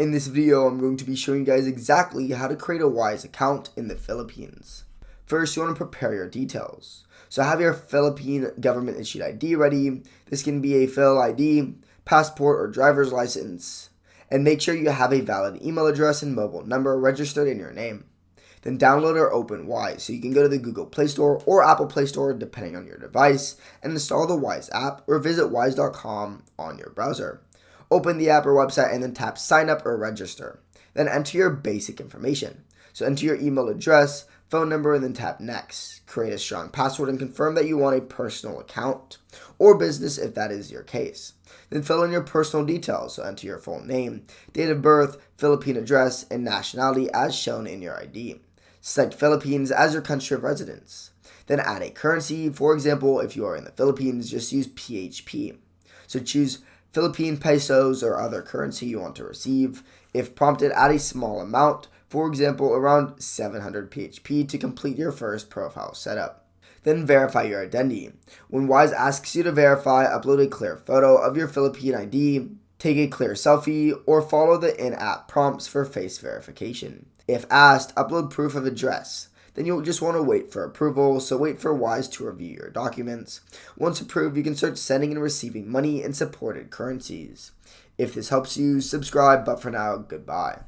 In this video, I'm going to be showing you guys exactly how to create a Wise account in the Philippines. First, you want to prepare your details. So have your Philippine government issued ID ready. This can be a Phil ID, passport, or driver's license. And make sure you have a valid email address and mobile number registered in your name. Then download or open Wise. So you can go to the Google Play Store or Apple Play Store depending on your device and install the Wise app or visit wise.com on your browser. Open the app or website and then tap sign up or register. Then enter your basic information. So enter your email address, phone number, and then tap next. Create a strong password and confirm that you want a personal account or business if that is your case. Then fill in your personal details. So enter your full name, date of birth, Philippine address, and nationality as shown in your ID. Select Philippines as your country of residence. Then add a currency. For example, if you are in the Philippines, just use PHP. So choose Philippine pesos or other currency you want to receive. If prompted, add a small amount, for example, around 700 PHP to complete your first profile setup. Then verify your identity. When Wise asks you to verify, upload a clear photo of your Philippine ID, take a clear selfie, or follow the in-app prompts for face verification. If asked, upload proof of address. Then you'll just want to wait for approval, so wait for Wise to review your documents. Once approved, you can start sending and receiving money in supported currencies. If this helps you, subscribe, but for now, goodbye.